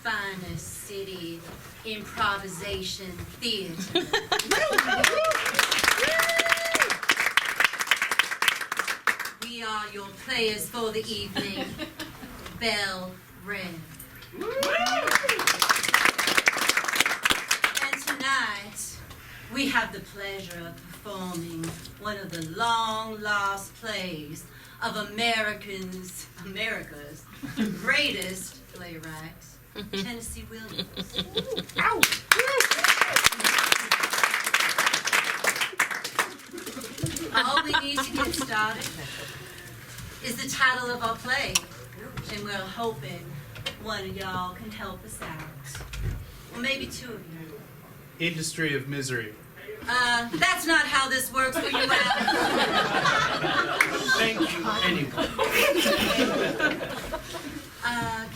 Finest City Improvisation Theater. We are your players for the evening, Belle Reve. And tonight, we have the pleasure of performing one of the long-lost plays of America's greatest playwright, Tennessee Williams. Ow! All we need to get started is the title of our play, and we're hoping one of y'all can help us out. Well, maybe two of you. Industry of Misery. That's not how this works for you, Al. Thank you, anyway.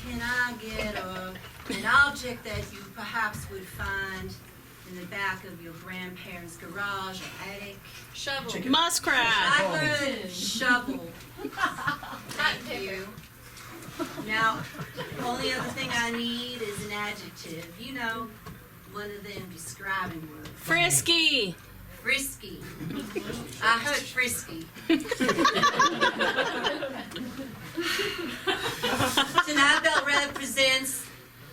Can I get an object that you perhaps would find in the back of your grandparents' garage or attic? Shovel. Muskrat. I heard shovel. Thank you. Now, only other thing I need is an adjective. You know, one of them describing words. Frisky. Frisky. I heard frisky. Tonight, Belle Reve presents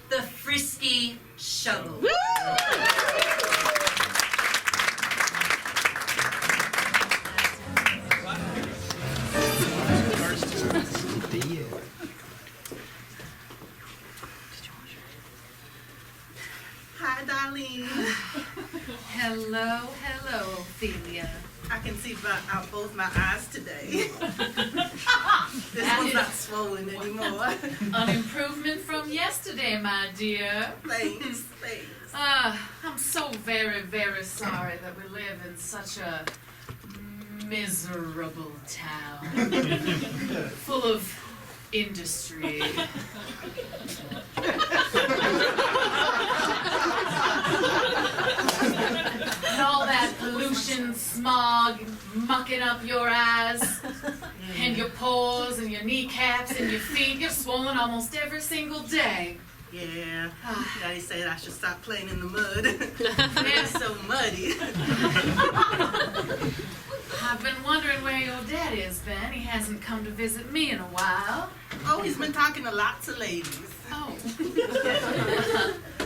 the Frisky Shovel. Hi, Darlene. Hello, Ophelia. I can see out both my eyes today. This one's not swollen anymore. An improvement from yesterday, my dear. Thanks. I'm so very, very sorry that we live in such a miserable town. Full of industry. And all that pollution, smog, mucking up your eyes, and your paws, and your kneecaps, and your feet. You're swollen almost every single day. Yeah, Daddy said I should stop playing in the mud. It's so muddy. I've been wondering where your dad is, Ben. He hasn't come to visit me in a while. Oh, he's been talking to lots of ladies. Oh.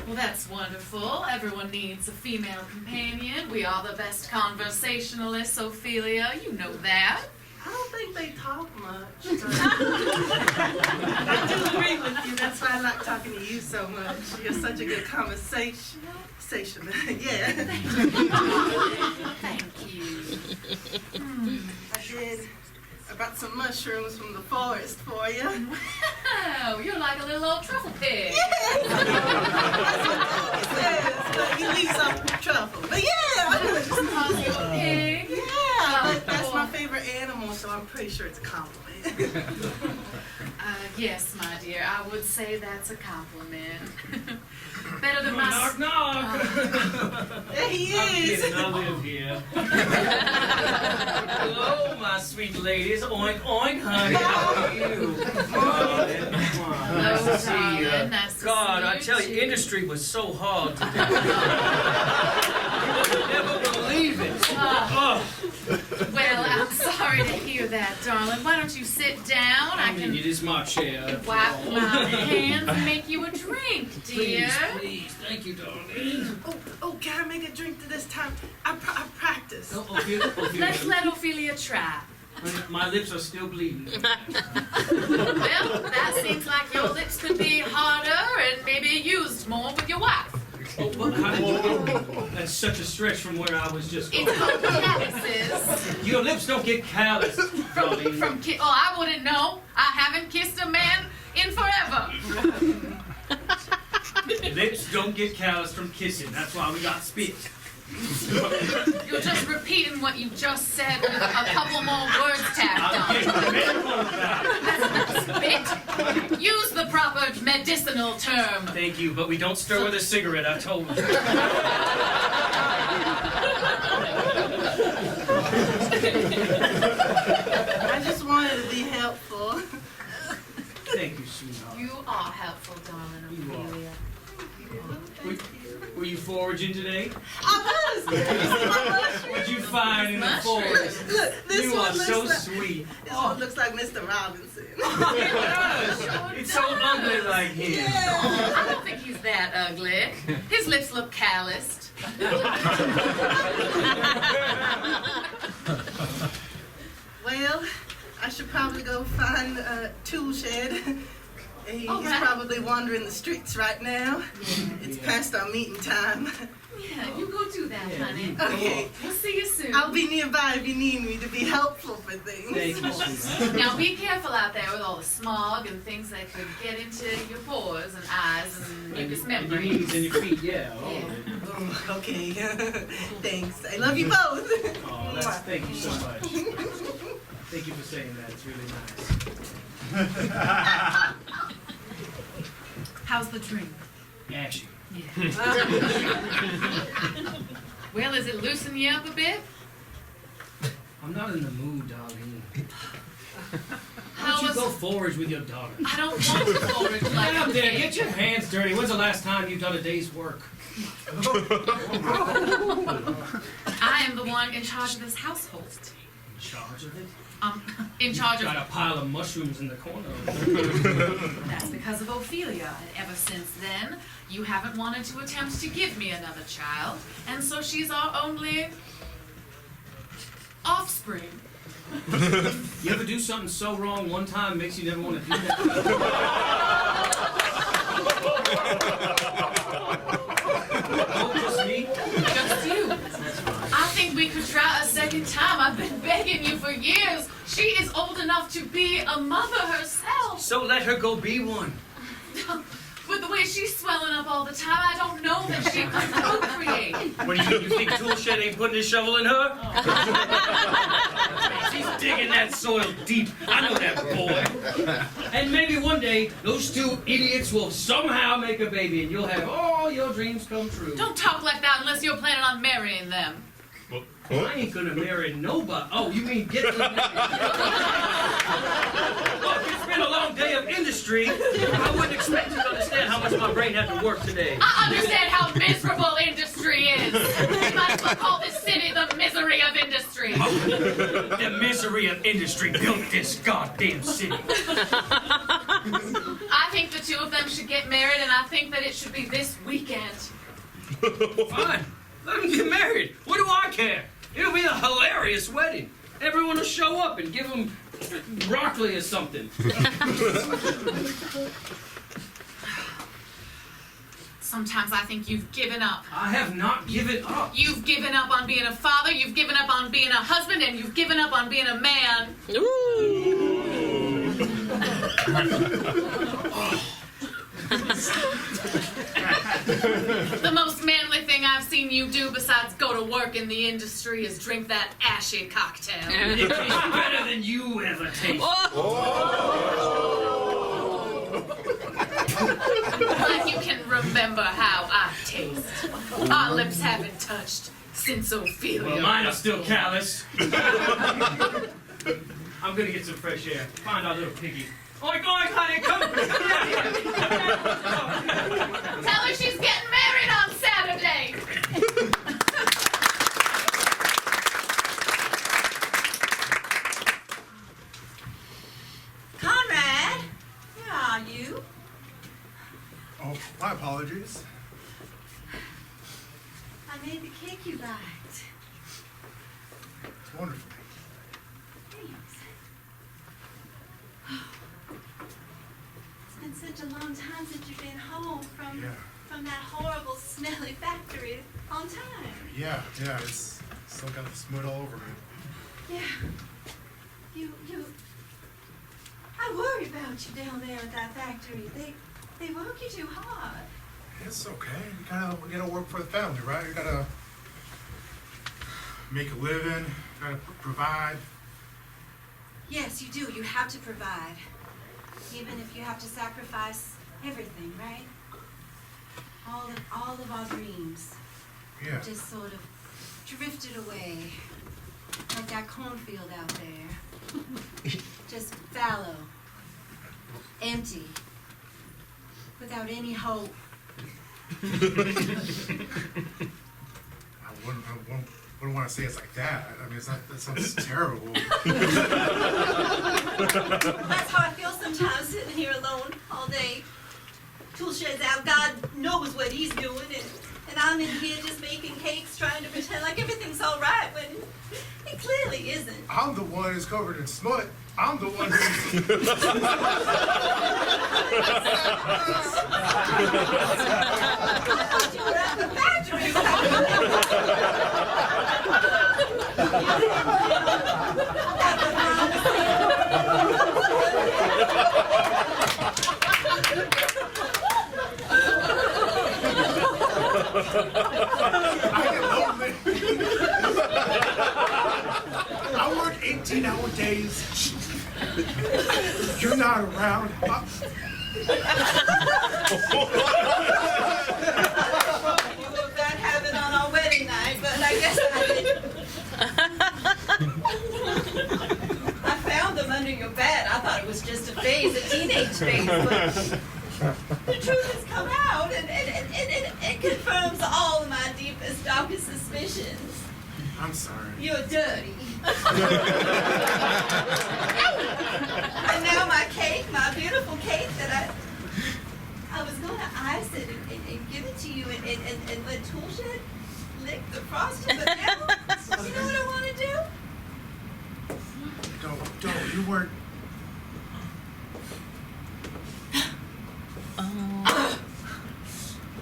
Well, that's wonderful. Everyone needs a female companion. We are the best conversationalists, Ophelia. You know that. I don't think they talk much. But I do agree with you. That's why I like talking to you so much. You're such a good conversation. Yeah. Thank you. I did. I brought some mushrooms from the forest for you. Wow, you're like a little old truffle pig. Yeah. That's what Doggy says. But he leaves off the truffle. But yeah. Just call you a pig. Yeah, but that's my favorite animal, so I'm pretty sure it's a compliment. Yes, my dear, I would say that's a compliment. Better than my... Knock, knock. There he I'm is. kidding, I live here. Hello, my sweet ladies. Oink, oink, honey. How are you? Hello, Nice to see you. darling. Nice to God, see I tell you, too. industry was so hard today. You would never believe it. Oh. Well, I'm sorry to hear that, darling. Why don't you sit down? I I mean, it can is my chair. wipe my hands and make you a drink, dear. Please, thank you, darling. Oh, can I make a drink to this time? I practice. Oh, Ophelia, Let's let Ophelia try. my lips are still bleeding. Well, that seems like your lips could be harder and maybe used more with your wife. Oh, what? How did you get me? That's such a stretch from where I was just going. It's called calluses. Your lips don't get calloused, darling. I wouldn't know. I haven't kissed a man in forever. Lips don't get calloused from kissing. That's why we got spit. You're just repeating what you just said with a couple more words tacked I'm on. getting medical about it. That's not spit. Use the proper medicinal term. Thank you, but we don't stir with a cigarette, I told you. I just wanted to be helpful. Thank you, sweetheart. You are helpful, darling You are. Ophelia. foraging today? I was. Did you see my mushroom? What'd you find in the forest? Look, this You one are looks so like, sweet. This one looks like Mr. Robinson. It does. It's so ugly like him. I don't think he's that ugly. His lips look calloused. Well, I should probably go find Tool Shed. He's right. probably wandering the streets right now. It's past our meeting time. Yeah, you go do that, honey. Okay. We'll see you soon. I'll be nearby if you need me to be helpful for things. Thank you, sweetheart. Now be careful out there with all the smog and things that could get into your pores and eyes and mucous And your membranes. knees and your feet, yeah. All of it. Oh, okay. Thanks. I love you both. Oh, thank you so much. Thank you for saying that. It's really nice. How's the dream? Ashy. Well, is it loosening you up a bit? I'm not in the mood, Darlene. Why How don't you was... go forage with your daughter? I don't want to forage Get like out a there, kid. get your hands dirty. When's the last time you've done a day's work? I am the one in charge of this household. In charge of it? In charge Got of... a pile of mushrooms in the corner. That's because of Ophelia. And ever since then, you haven't wanted to attempt to give me another child. And so she's our only... offspring. You ever do something so wrong one time makes you never want to do that? Oh, just me? Just you. I think we could try a second time. I've been begging you for years. She is old enough to be a mother herself. So let her go be one. With the way she's swelling up all the time, I don't know that she could procreate. What do you think Toolshed ain't putting his shovel in her? She's digging that soil deep. I know that boy. And maybe one day, those two idiots will somehow make a baby and you'll have all your dreams come true. Don't talk like that unless you're planning on marrying them. I ain't gonna marry nobody. Oh, you mean get married? Look, it's been a long day of industry. I wouldn't expect you to understand how much my brain had to work today. I understand how miserable industry is. You might as well call this city the misery of industry. The misery of industry built this goddamn city. I think the two of them should get married, and I think that it should be this weekend. Fine. Let them get married. What do I care? It'll be a hilarious wedding. Everyone will show up and give them broccoli or something. Sometimes I think you've given up. I have not given up. You've given up on being a father, you've given up on being a husband, and you've given up on being a man. The most manly thing I've seen you do besides go to work in the industry is drink that ashy cocktail. It tastes better than you ever tasted. Like you can remember how I taste. Our lips haven't touched since Ophelia. Well, mine are still callous. I'm gonna get some fresh air. Find our little piggy. Oink, oink, honey, come here. Tell her she's getting married on Saturday. Conrad, where are you? Oh, my apologies. I made the cake you liked. It's wonderful. Thanks. It's been such a long time since you've been home from that horrible, smelly factory on time. Yeah, it's still got the smut all over me. Yeah. I worry about you down there at that factory. They work you too hard. It's okay. We gotta work for the family, right? We gotta make a living, gotta provide. Yes, you do. You have to provide. Even if you have to sacrifice everything, right? All of our dreams Yeah. just sort of drifted away. Like that cornfield out there. Just fallow. Empty. Without any hope. wouldn't want to say it's like that. I mean, that sounds terrible. That's how I feel sometimes, sitting here alone all day. Tool shed's out, God knows what he's doing, and I'm in here just making cakes, trying to pretend like everything's all right when it clearly isn't. I'm the one who's covered in smut. I'm the one who's... I thought you were at the factory. I get lonely. I work 18-hour days. You're not around. You were bad habit on our wedding night, but I guess I didn't. I found them under your bed. I thought it was just a phase, a teenage phase, but the truth has come out, and it confirms all of my deepest, darkest suspicions. I'm sorry. You're dirty. And now my cake, my beautiful cake that I was going to ice it and give it to you and let Toolshed lick the frosting, but now, you know what I want to do? Don't, you weren't...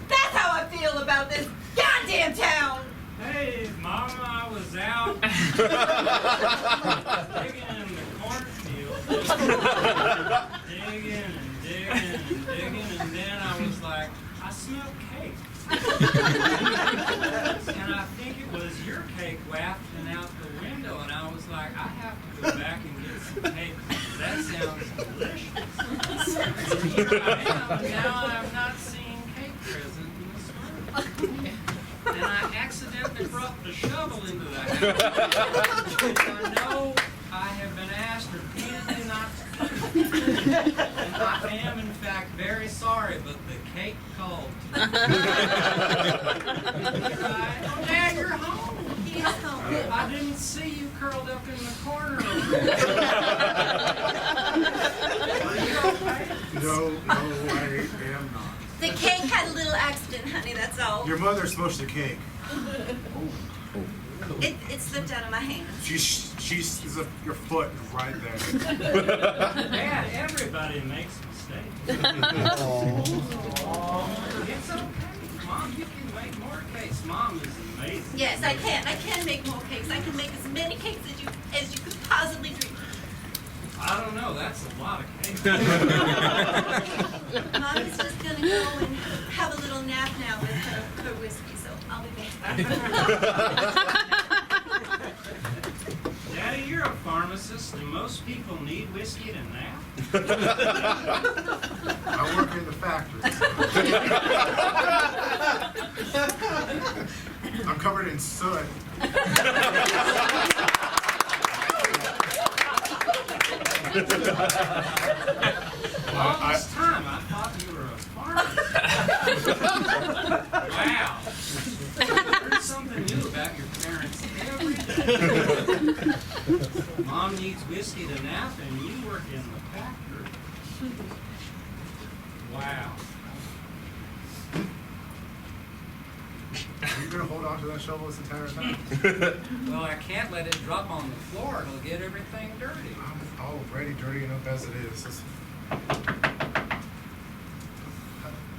That's how I feel about this goddamn town. Hey, Mama, I was out digging in the cornfield. digging, and then I was like, I smell cake. And I think it was your cake wafting out the window, and I was like, I have to go back and get some cake. That sounds delicious. Here I am, now I'm not seeing cake present in this room. And I accidentally brought the shovel into the house. I know I have been asked repeatedly not to do it. And I am, in fact, very sorry, but the cake called. Oh, Dad, you're home. He is home. I didn't see you curled up in the corner over there. Are you okay? No, I am not. The cake had a little accident, honey, that's all. Your mother smushed the cake. It slipped out of my hand. Your foot is right there. Dad, everybody makes mistakes. It's okay. Mom, you can make more cakes. Mom is amazing. Yes, I can. I can make more cakes. I can make as many cakes as you could possibly dream. I don't know. That's a lot of cake. Mom is just gonna go and have a little nap now with her whiskey, so I'll be back. Daddy, you're a pharmacist. Do most people need whiskey to nap? I work in the factory. I'm covered in soot. All this time, I thought you were a pharmacist. Wow. There's something new about your parents every day. Mom needs whiskey to nap, and you work in the factory. Wow. Are you going to hold on to that shovel this entire time? Well, I can't let it drop on the floor. It'll get everything dirty. I'm already dirty enough as it is.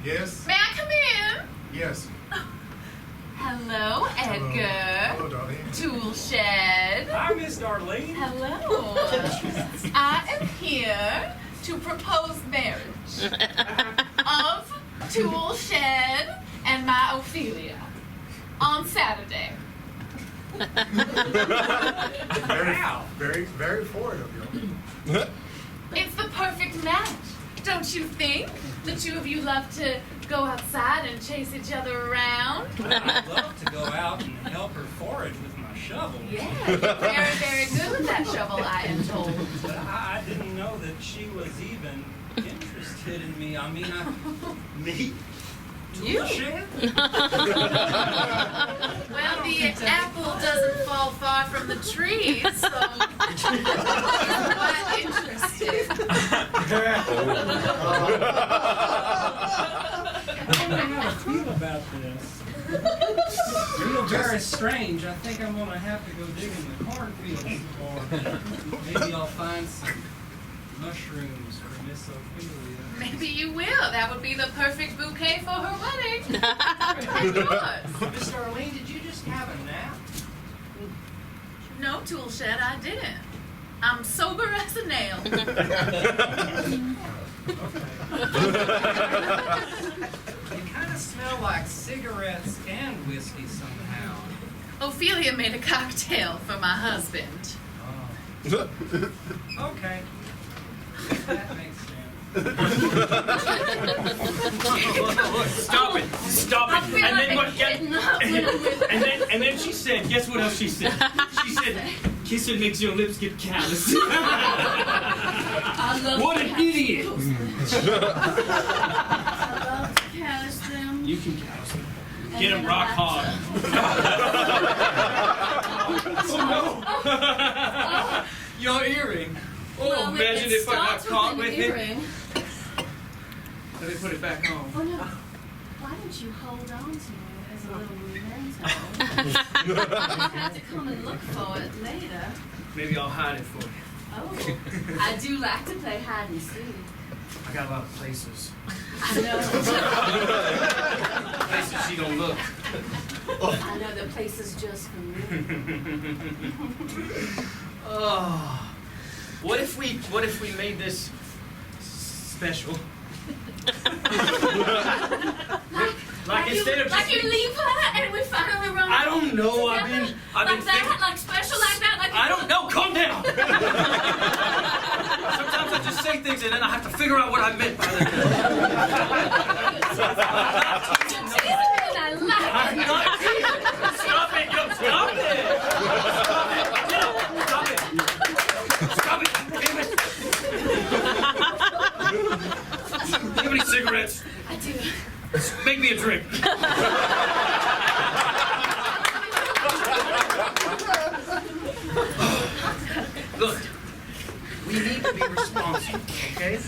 Yes? May I come in? Yes. Hello, Edgar. Hello, Darlene. Tool shed. Hi, Miss Darlene. Hello. I am here to propose marriage of Tool Shed and my Ophelia on Saturday. Very, very forward of you. It's the perfect match, don't you think? The two of you love to go outside and chase each other around. Well, I'd love to go out and help her forage with my shovel. Yeah, you're very, very good with that shovel, I am told. But I didn't know that she was even interested in me. I mean, me? You? Well, the apple doesn't fall far from the tree, so I'm quite interested. I don't know how to feel about this. I feel very strange. I think I'm going to have to go dig in the cornfields, or maybe I'll find some mushrooms for Miss Ophelia. Maybe you will. That would be the perfect bouquet for her wedding. Of course. Miss Darlene, did you just have a nap? No, tool shed, I didn't. I'm sober as a nail. You kind of smell like cigarettes and whiskey somehow. Ophelia made a cocktail for my husband. Oh. Okay. That makes sense. Stop it! Stop I it! feel And like then what? getting up when I'm with And then she said, guess what else she said? She said, kissing makes your lips get callous. I love What to an have idiot! I love to callous them. You can callous them. And Get them then rock I hard. Oh, Your earring. Oh, well, imagine it if I got starts caught with with an it. earring. Let me put it back on. Oh no. Why don't you hold on to it as a little memento? I'll have to come and look for it later. Maybe I'll hide it for you. Oh, I do like to play hide and seek. I got a lot of places. I know. Places she don't look. I know the place is just for me. Oh. What if we made this special? Like instead of like just you leave her and we finally run. I don't know. I've together? been like that, thinking. like special like that, like I don't know. Calm down. Sometimes I just say things and then I have to figure out what I meant by them. You're teasing me and I like I'm it. not teasing. Stop it. Yo, stop it. Stop it. Stop it. Damn it. Do you have any cigarettes? I do. Make me a drink. Look, we need to be responsible, okay?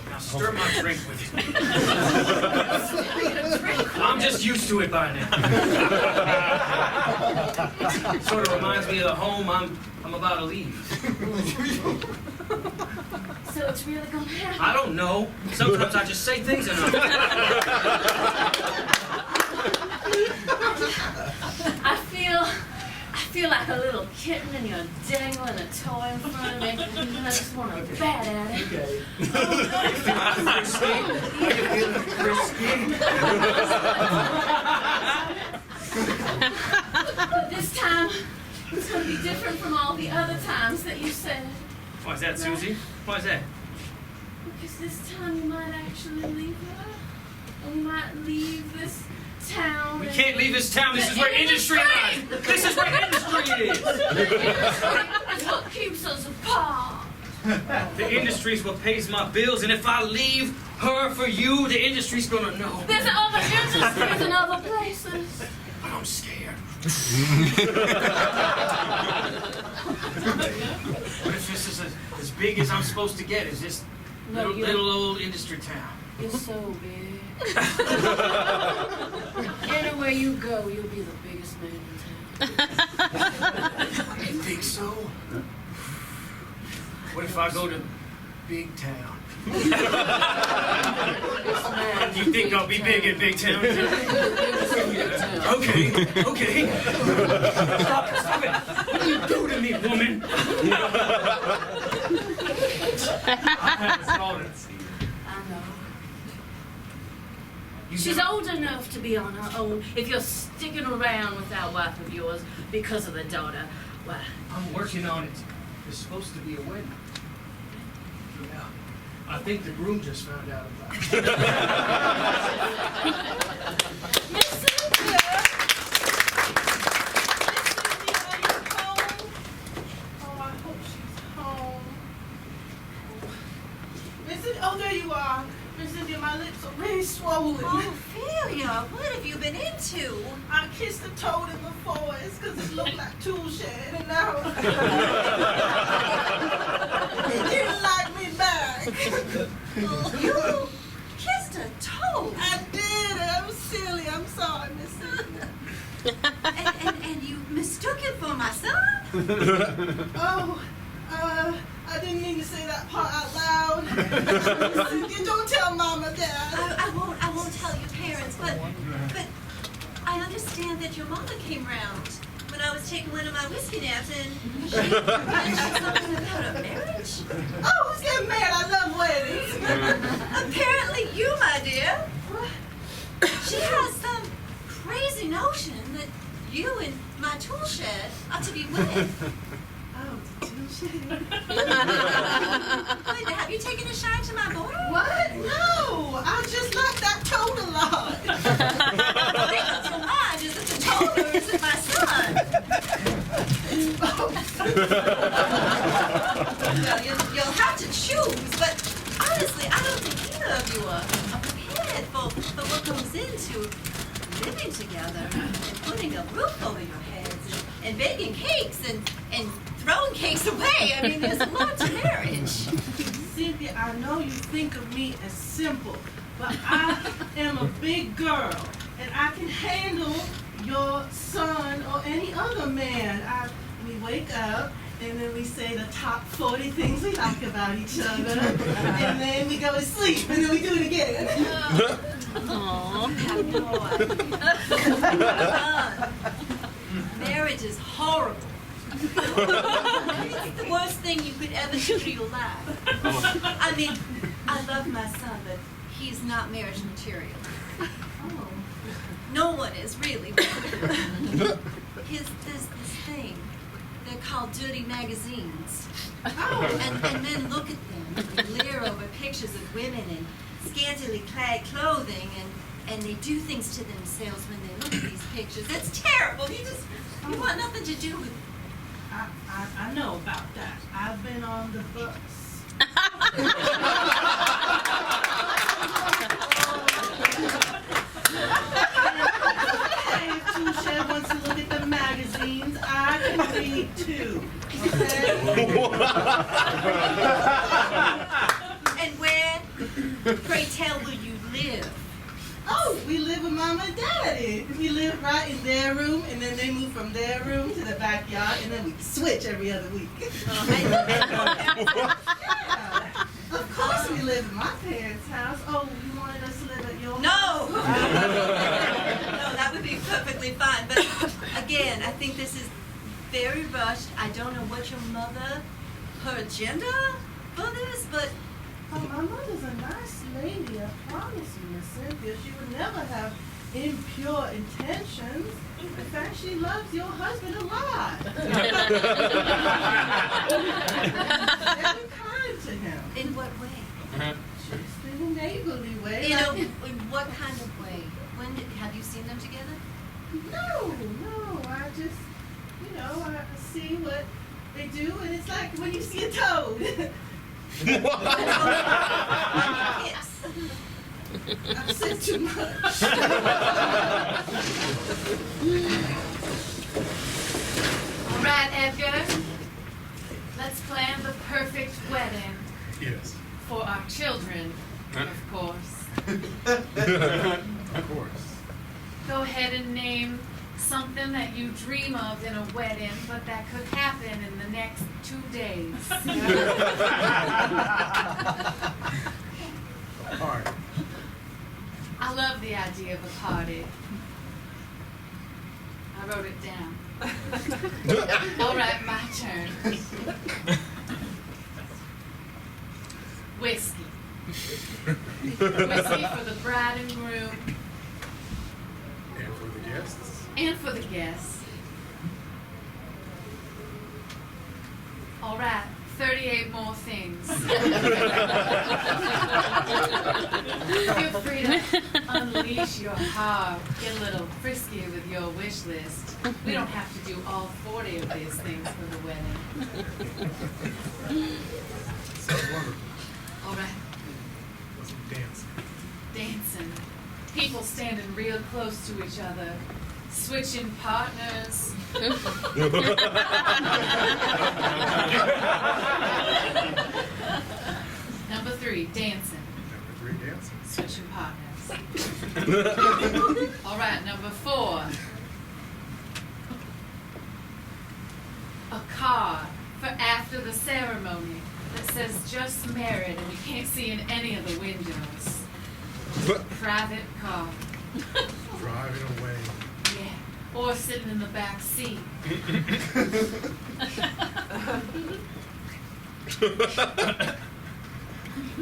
Now stir my drink with you. I'm just used to it by now. Sort of reminds me of the home I'm about to leave. So it's really gonna happen. I don't know. Sometimes I just say things and I feel like a little kitten and you're dangling a toy in front of me and I just want to bat at it. Okay. But this time, it's going to be different from all the other times that you said. Why is that, Susie? Why is that? Because this time you might actually leave her. And you might leave this town. We can't leave this town. This is where industry lies. This is where industry is. It's what keeps us apart. The industry is what pays my bills, and if I leave her for you, the industry's gonna know. There's other industries in other places. But I'm scared. What if this is as big as I'm supposed to get? Is this No, little old industry town? You're so big. Anywhere you go, you'll be the biggest man in town. You think so? What if I go to big town? You think I'll be big in big town? Okay. Stop it. What do you do to me, woman? I know. She's old enough to be on her own. If you're sticking around with that wife of yours because of the daughter, well, I'm working on it. There's supposed to be a wedding. Yeah. I think the groom just found out about it. Miss Cynthia! Oh, I hope she's home. number 4 is because it looked like tool shed, and now he didn't like me back. You kissed a toad. I did. I'm silly. I'm sorry, Miss Cynthia. And you mistook him for my son? Oh, I didn't mean to say that part out loud. Cynthia, don't tell Mom or Dad. I won't tell your parents, but I understand that your mother came round when I was taking one of my whiskey naps, and she mentioned something about a marriage. Oh, who's getting married? I love weddings. Apparently you, my dear. She has some crazy notion that you and my tool shed are to be wed. Oh, the tool shed. Wait, have you taken a shine to my boy? What? No, I just like that toad a lot. The thing that's your mind is that the toader isn't my son. Well, you'll have to choose, but honestly, I don't think either of you are prepared for what goes into living together and putting a roof over your heads and baking cakes and throwing cakes away. I mean, there's a lot to marriage. Cynthia, I know you think of me as simple, but I am a big girl, and I can handle your son or any other man. We wake up, and then we say the top 40 things we like about each other, and then we go to sleep, and then we do it again. Marriage is horrible. It's the worst thing you could ever do to your life. I mean, I love my son, but he's not marriage material. No one is, really. There's this thing. They're called dirty magazines. And men look at them and leer over pictures of women in scantily clad clothing, and they do things to themselves when they look at these pictures. It's terrible. You want nothing to do with it. I know about that. I've been on the bus. Hey, if Touche wants to look at the magazines, I can read too. Okay? And where, pray tell, will you live? Oh, we live with Mama and Daddy. We live right in their room, and then they move from their room to the backyard, and then we switch every other week. Yeah. Of course we live in my parents' house. Oh, you wanted us to live at your No! house? No, that would be perfectly fine. But again, I think this is very rushed. I don't know what your mother, her agenda for this, but Oh, my mother's a nice lady, I promise you, Miss Cynthia. She would never have impure intentions. In fact, she loves your husband a lot. Very kind to him. in what way? Just in a neighborly way. You know, like- in what kind of way? Have you seen them together? No, I just, I see what they do, and it's like when you see a toad. Yes. I've said too much. All right, Edgar. Let's plan the perfect wedding Yes. for our children, of course. Of course. Go ahead and name something that you dream of in a wedding, but that could happen in the next 2 days. All right. I love the idea of a party. I wrote it down. All right, my turn. Whiskey. Whiskey for the bride and groom. And for the guests. And for the guests. All right, 38 more things. Feel free to unleash your heart, get a little frisky with your wish list. We don't have to do all 40 of these things for the wedding. Sounds wonderful. All right, Some dancing. dancing. People standing real close to each other, Switching partners. Number 3, dancing. Number 3, dancing. Switching partners. All right, number 4. A card for after the ceremony that says just married and you can't see in any of the windows. Just a private car. Driving away. Yeah. Or sitting in the back seat.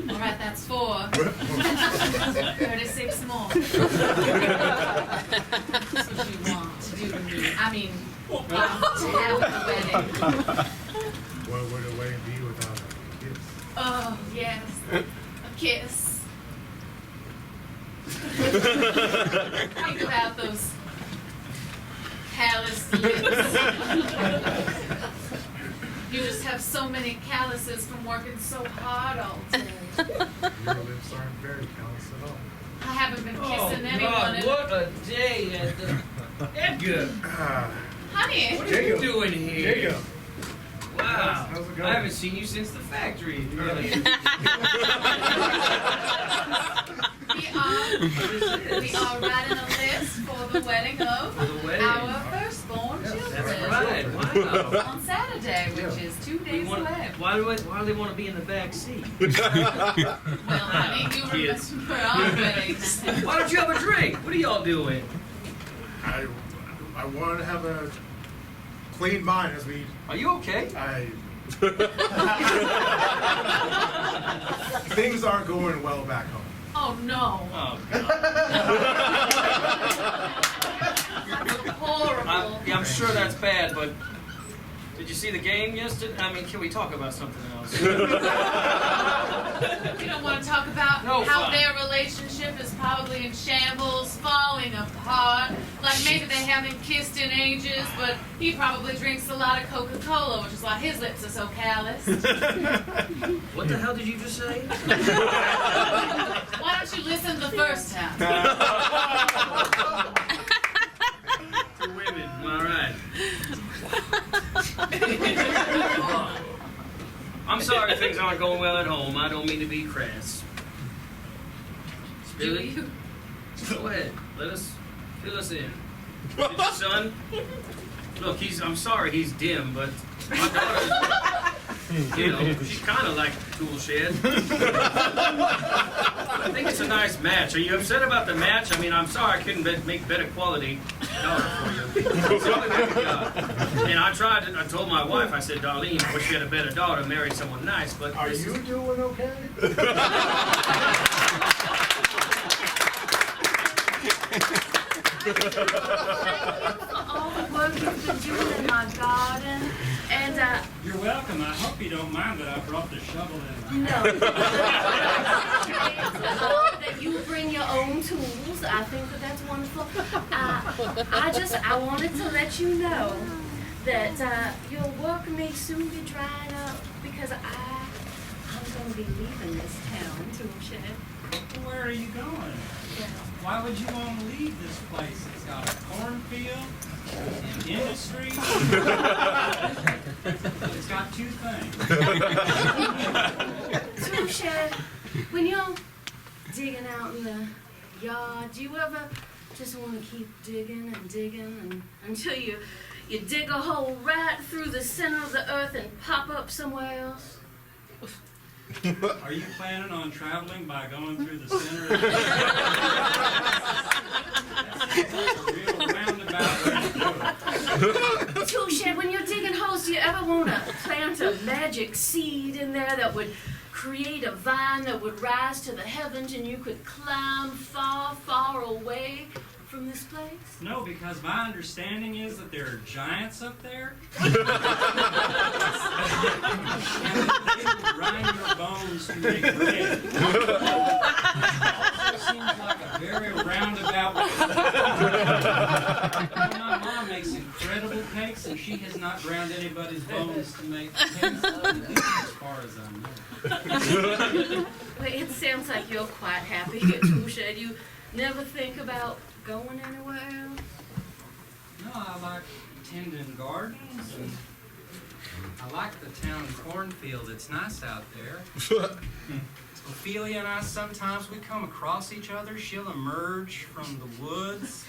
All right, that's 4. 36 more. That's what you want to do to me. I mean, to have at the wedding. What would a wedding be without a kiss? Oh, yes. A kiss. Think about those calloused lips. You just have so many calluses from working so hard all day. Your lips aren't very callous at all. I haven't been Oh, kissing anyone. God, in- what a day at the... Edgar, Honey. what are you doing here? Jacob. Wow. How's it going? I haven't seen you since the factory. Really. We are writing a list for the wedding of For the wedding. our firstborn children. That's right. Wow. On Saturday, which is 2 days away. Why do they want to be in the back seat? Well, honey, you Kids. remember our wedding. Why don't you have a drink? What are y'all doing? I wanted to have a clean mind as we. Are you okay? Things aren't going well back home. Oh, no. Oh, God. That's horrible. I'm sure that's bad, but did you see the game yesterday? I mean, can we talk about something else? You don't want to talk about No, how fine. their relationship is probably in shambles, falling apart. Like maybe they haven't kissed in ages, but he probably drinks a lot of Coca-Cola, which is why his lips are so calloused. What the hell did you just say? Why don't you listen the first time? For women. All right. I'm sorry things aren't going well at home. I don't mean to be crass. Billy, go ahead. Let us fill us in. Is it your son? Look, I'm sorry he's dim, but my daughter, she's kind of like a tool shed. I think it's a nice match. Are you upset about the match? I mean, I'm sorry I couldn't make better quality daughter for you. It's the only way we got. And I told my wife, I said, Darlene, I wish you had a better daughter, marry someone nice, but... Are you doing okay? All the work you've been doing in my garden, and You're welcome. I hope you don't mind that I brought the shovel in. no. That you bring your own tools. I think that's wonderful. I wanted to let you know that your work may soon be drying up because I'm going to be leaving this town, Toolshed. Where are you going? Why would you want to leave this place? It's got a cornfield, an industry. It's got 2 things. Toolshed, when you're digging out in the yard, do you ever just want to keep digging and digging until you dig a hole right through the center of the earth and pop up somewhere else? Are you planning on traveling by going through the center of the That's a real roundabout way to do it. Toolshed, when you're digging holes, do you ever want to plant a magic seed in there that would create a vine that would rise to the heavens and you could climb far, far away from this place? No, because my understanding is that there are giants up there. They will grind your bones to make bread. Also seems like a very roundabout way. My mom makes incredible cakes, and she has not ground anybody's bones to make cakes, as far as I know. Well, it sounds like you're quite happy here, Toolshed. You never think about going anywhere else? No, I like tending gardens, and I like the town cornfield. It's nice out there. Ophelia and I, sometimes we come across each other. She'll emerge from the woods,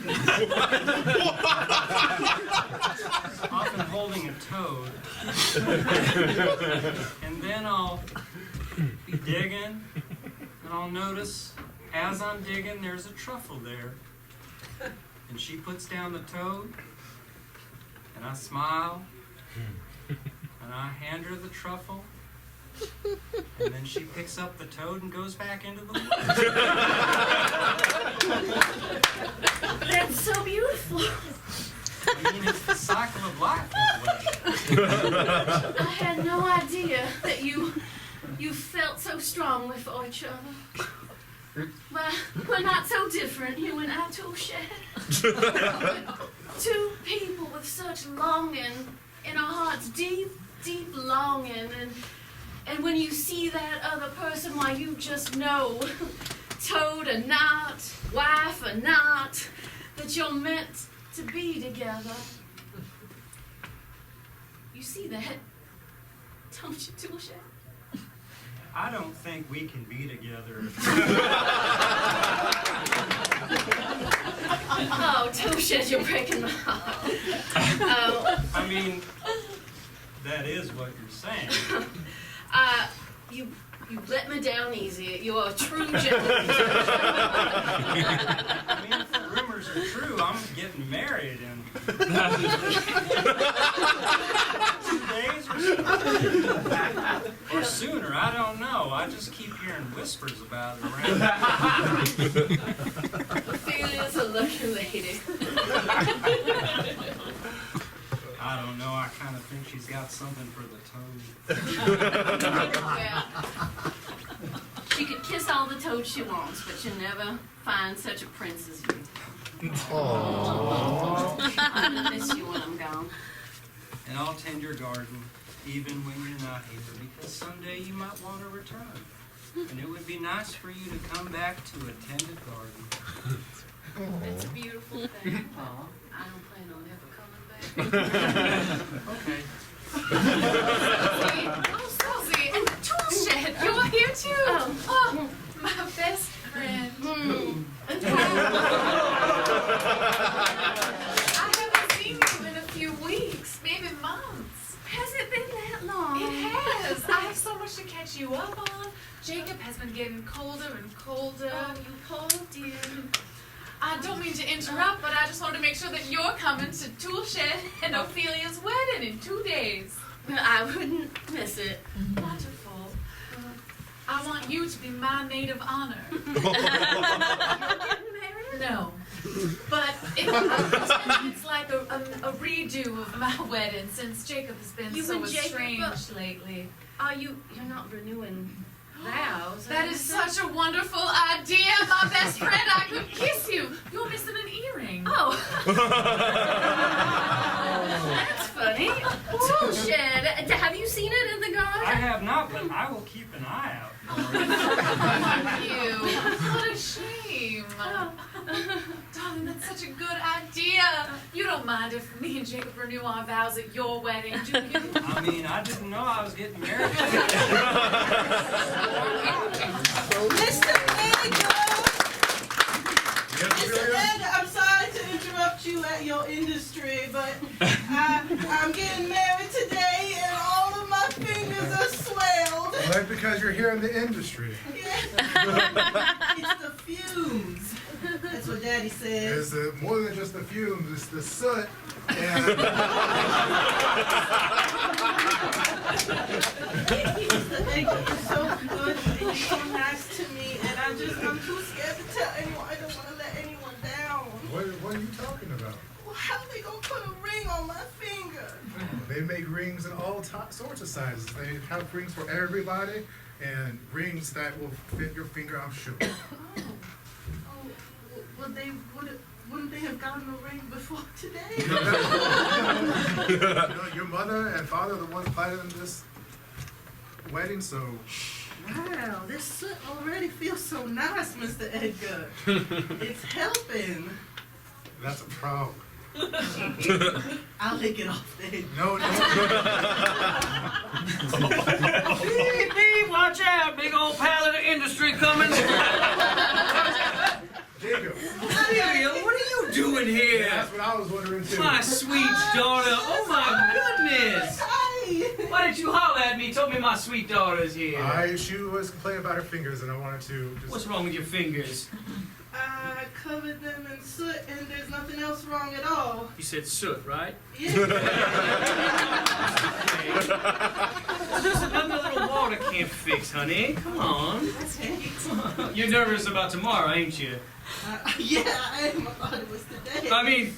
often holding a toad. And then I'll be digging, and I'll notice as I'm digging there's a truffle there. And she puts down the toad, and I smile, and I hand her the truffle. And then she picks up the toad and goes back into the woods. That's so beautiful. I mean, it's the cycle of life. I had no idea that you felt so strongly for each other. Well, we're not so different, you and I, Tool Shed. Two people with such longing in our hearts, deep, deep longing, and when you see that other person, why, you just know, toad or not, wife or not, that you're meant to be together. You see that, don't you, Tool Shed? I don't think we can be together. Oh, Tool Shed, you're breaking my heart. Oh. I mean, that is what you're saying. You let me down easy. You're a true gentleman. I mean, if the rumors are true, I'm getting married in 2 days or sooner. I don't know. I just keep hearing whispers about it around. Ophelia's a lucky lady. I don't know. I kind of think she's got something for the toad. Well, she could kiss all the toads she wants, but you'll never find such a prince as you. Aww. I'm gonna miss you when I'm gone. And I'll tend your garden, even when you're not here, because someday you might want to return. And it would be nice for you to come back to a tended garden. It's a beautiful thing. Oh, I don't plan on ever coming back. Okay. Susie, and Tool Shed, you're here too. Oh, my best friend. I haven't seen you in a few weeks, maybe months. Has it been that long? It has. I have so much to catch you up on. Jacob has been getting colder and colder. Oh, you poor dear. I don't mean to interrupt, but I just wanted to make sure that you're coming to Tool Shed and Ophelia's wedding in 2 days. I wouldn't miss it. Wonderful. I want you to be my maid of honor. No. But it's like a redo of my wedding since Jacob has been so estranged lately. You're not renewing vows. That is such a wonderful idea, my best friend. I could kiss you. You're missing an earring. Oh. That's funny. Tool Shed. Have you seen it in the garden? I have not, but I will keep an eye out for it. Thank you. What a shame. Darling, that's such a good idea. You don't mind if me and Jacob renew our vows at your wedding, do you? I mean, I didn't know I was getting married. Mr. Edgar, I'm sorry to interrupt you at your industry, but I'm getting married today and all of my fingers are swelled. Well, that's because you're here in the industry. Yeah. It's the fumes. That's what Daddy says. It's more than just the fumes, it's the soot. And Mr. Edgar, you're so good and you're so nice to me, and I'm too scared to tell anyone. I don't want to let anyone down. what are you talking about? Well, how are they going to put a ring on my finger? They make rings in all sorts of sizes. They have rings for everybody, and rings that will fit your finger, I'm sure. Well, wouldn't they have gotten a ring before today? Your mother and father are the ones planning this wedding, so Wow, this soot already feels so nice, Mr. Edgar. It's helping. that's a problem. I'll lick it off then. No. Beep, watch out, big old pallet of industry coming. Jacob. Ophelia, what are you doing here? Yeah, that's what I was wondering too. My sweet daughter, oh my goodness. Why didn't you holler at me? Told me my sweet daughter's here. She was complaining about her fingers, and I wanted to just. What's wrong with your fingers? I covered them in soot and there's nothing else wrong at all. You said soot, right? Yeah. There's another little water can't fix, honey. Come on. You're nervous about tomorrow, ain't you? Yeah, I am. I thought it was today. I mean,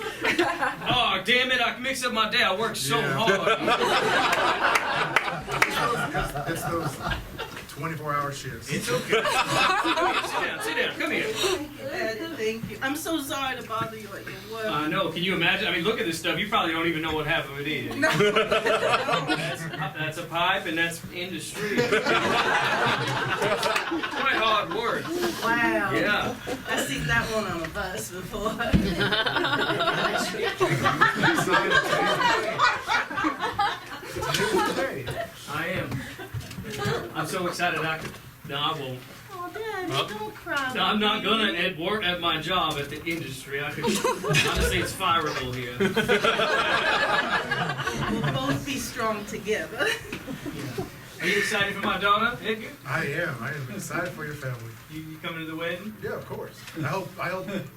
oh, damn it, I mixed up my day. I worked so hard. It's those 24-hour shifts. It's okay. Sit down, come here. Thank you. I'm so sorry to bother you at your work. I know, can you imagine? I mean, look at this stuff. You probably don't even know what half of it is. No. That's a pipe, and that's industry. Quite hard work. Wow. Yeah. I've seen that one on a bus before. I am. I'm so excited I could. No, I won't. Oh, Daddy, don't cry. No, I'm not gonna work at my job at the industry. I could honestly, it's fireable here. We'll both be strong together. Yeah. Are you excited for my daughter, Edgar? I am excited for your family. You coming to the wedding? Yeah, of course. I hope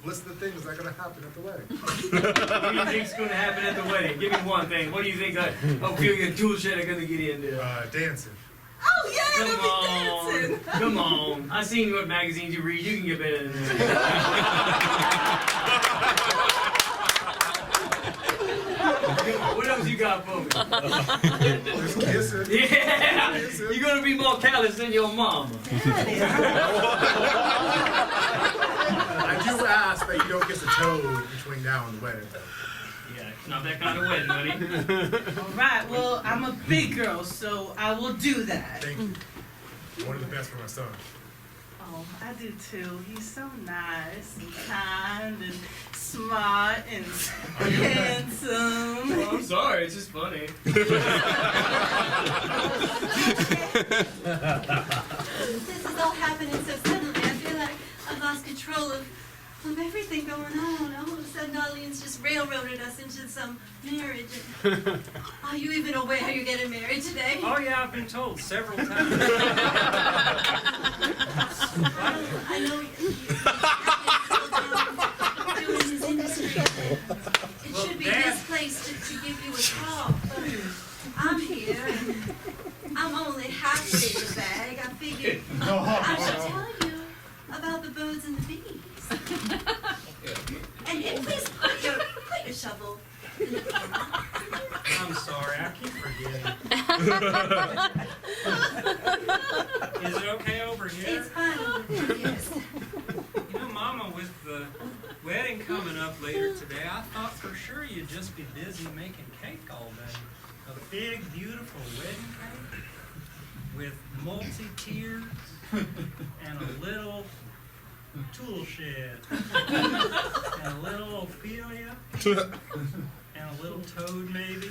list the things that are gonna happen at the wedding. What do you think's gonna happen at the wedding? Give me one thing. What do you think Ophelia and Toolshed are gonna get into? Dancing. Oh, yeah, Come we'll be on, dancing. come on. I've seen what magazines you read. You can get better than that. What else you got for me? Just kissing. Yeah, you're gonna be more callous than your mama. I do ask that you don't kiss a toad between now and the wedding. Yeah, it's not that kind of wedding, honey. All right, well, I'm a big girl, so I will do that. Thank you. One of the best for my son. Oh, I do too. He's so nice and kind and smart and handsome. Well, I'm sorry, it's just funny. This is all happening so suddenly. I feel like I've lost control of everything going on. All of a sudden, Darlene's just railroaded us into some marriage. Are you even aware you're getting married today? Oh yeah, I've been told several times. I know you're doing his industry. It should be this place to give you a call. But I'm here, and I'm only halfway in the bag. I figured I should tell you about the birds and the bees. And please put your shovel in the I'm sorry, I keep forgetting. Is it okay over here? It's fine. Yes. You know, Mama, with the wedding coming up later today, I thought for sure you'd just be busy making cake all day. A big, beautiful wedding cake with multi-tiers and a little tool shed and a little Ophelia and a little toad maybe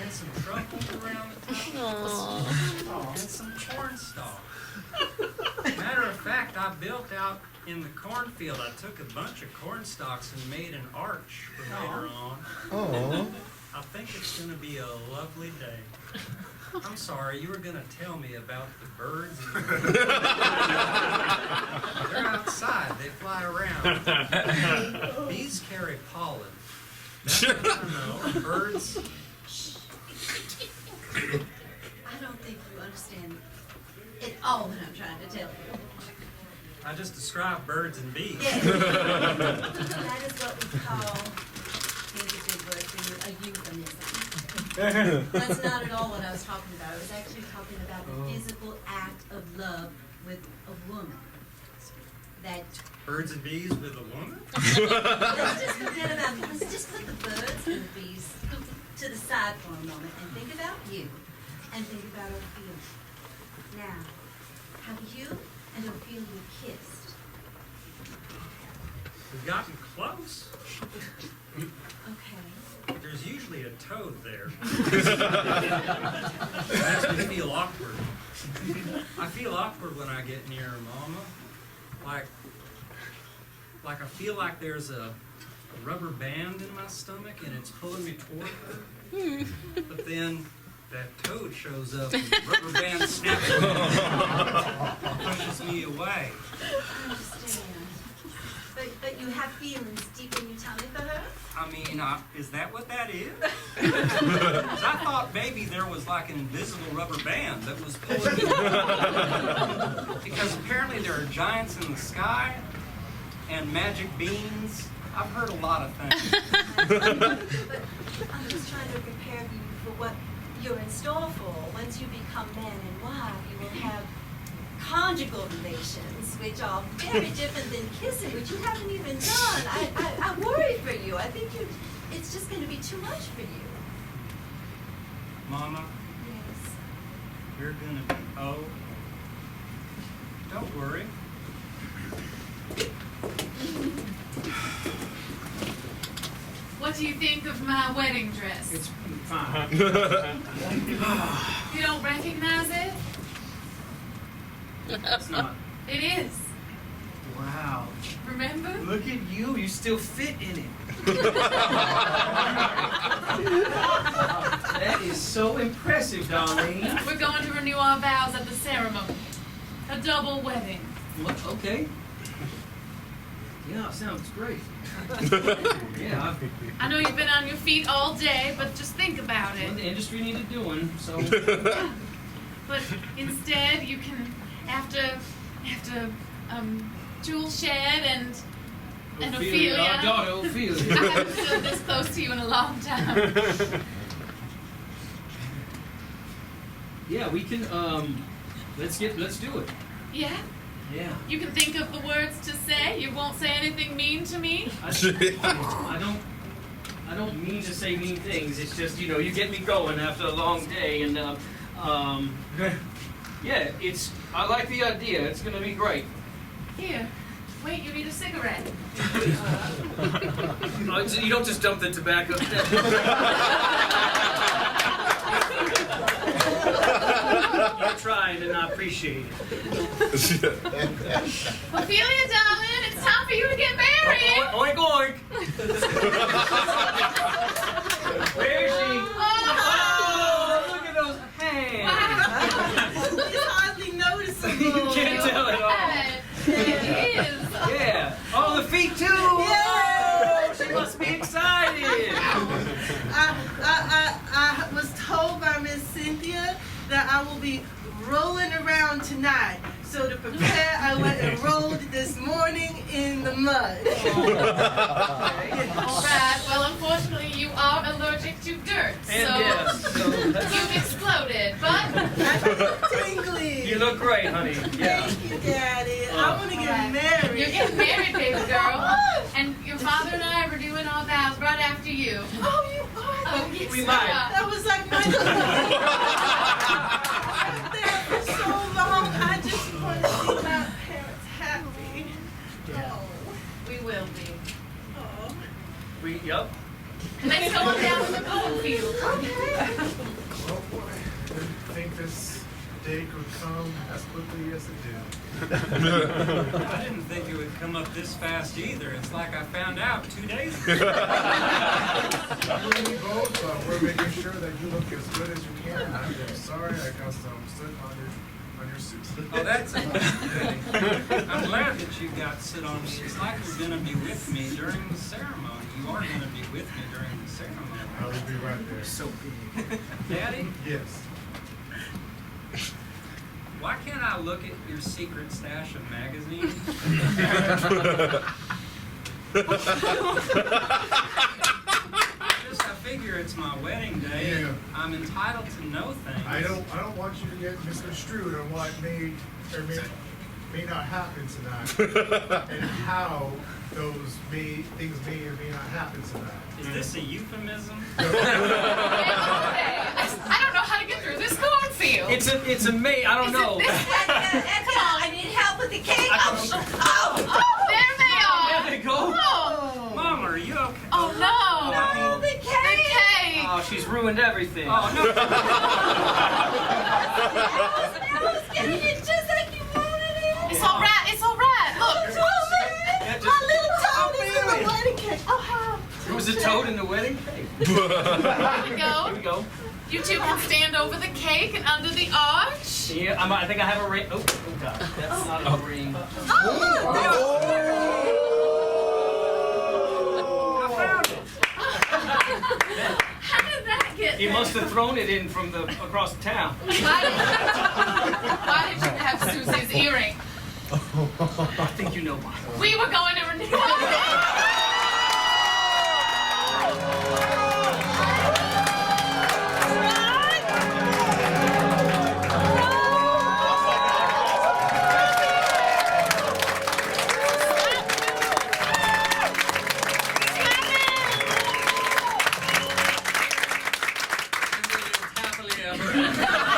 and some truffles around the top and some corn stalks. Matter of fact, I built out in the cornfield. I took a bunch of corn stalks and made an arch for later on. I think it's going to be a lovely day. I'm sorry, you were going to tell me about the birds. They're outside. They fly around. Bees carry pollen. That's what I know. Birds. I don't think you understand at all what I'm trying to tell you. I just described birds and bees. Yes. That is what we call, here's a big word for you, a euphemism. That's not at all what I was talking about. I was actually talking about the physical act of love with a woman. That Birds and bees with a woman? let's just forget about it. Let's just put the birds and the bees to the side for a moment and think about you and think about Ophelia. Now, have you and Ophelia kissed? We've gotten close. Okay. There's usually a toad there. It makes me feel awkward. I feel awkward when I get near her, Mama. Like I feel like there's a rubber band in my stomach and it's pulling me toward her. But then that toad shows up and the rubber band snaps me and pushes me away. I understand. But you have feelings deep in your tummy for her? I mean, is that what that is? 'Cause I thought maybe there was like an invisible rubber band that was pulling me. Because apparently there are giants in the sky and magic beans. I've heard a lot of things. But I'm just trying to prepare you for what you're in store for. Once you become man and wife, you will have conjugal relations, which are very different than kissing, which you haven't even done. I worry for you. I think it's just going to be too much for you. Mama, Yes. you're gonna be don't worry. What do you think of my wedding dress? It's fine. You don't recognize it? It's not. It is. Wow. Remember? Look at you. You still fit in it. That is so impressive, Darlene. We're going to renew our vows at the ceremony. A double wedding. What? Okay. Yeah, sounds great. Yeah, I know you've been on your feet all day, but just think about well, it. the industry needed doing, so. But instead, you can, after Jewel Shed and Ophelia. Our daughter I Ophelia. haven't stood this close to you in a long time. Yeah, we can. Let's do it. Yeah? Yeah. You can think of the words to say. You won't say anything mean to me. I don't mean to say mean things. It's just, you know, you get me going after a long day, and yeah, I like the idea. It's gonna be great. Here. Wait, you need a cigarette. You don't just dump the tobacco. You're trying and I appreciate it. Ophelia, darling, it's time for you to get married. Oink, oink. Where is she? Oh, look at those hands. It's hardly noticeable. You can't tell at all. It is. Yeah. Oh, the feet too. Yeah. Oh, she must be excited. I was told by Miss Cynthia that I will be rolling around tonight. So to prepare, I went and rolled this morning in the mud. All right. Well, unfortunately, you are allergic to dirt, And so yes, so you've exploded. But I feel tingly. you look great, honey. Yeah. Thank you, Daddy. I want to get Alright. married. You're getting married, baby girl. And your father and I are renewing our vows right after you. Oh, you are? Oh, yes, We might. That was like my there for so long. I just want to see my parents happy. Yeah. We will be. Oh. Yup. Let's go on down to the cornfield. Oh boy, I didn't think this day could come as quickly as it did. I didn't think it would come up this fast either. It's like I found out 2 days ago. You and me both, we're making sure that you look as good as you can. I'm sorry I got some soot on your suit. Oh, that's it. I'm glad that you got sit on me. It's like you're going to be with me during the ceremony. You are going to be with me during the ceremony. I'll be right there. So big. Daddy, Yes. why can't I look at your secret stash of magazines? I figure it's my wedding day. Yeah. And I'm entitled to know things. I don't want you to get misconstrued on what may or may not happen tonight, and how those things may or may not happen tonight. Is this a euphemism? I don't know how to get through this cornfield. It's a I don't know. Come on, I need help with the cake. Oh, there they are. There they go. Oh, Mama, are you okay? oh no. No, the The cake. Oh, she's ruined everything. Oh, no. I was getting it just like you wanted it. It's all right. It's all right. Look. Yeah, just- My little toad is in the wedding cake. Oh, There was a toad in the wedding cake. Here we Here go. we go. You two can stand over the cake and under the arch. Yeah, I think I have a ring. Oh God, that's not a ring. I found it. How did that get He there? must have thrown it in from across the town. Why did you have Susie's earring? I think you know why. We were going to renew. Happily ever after.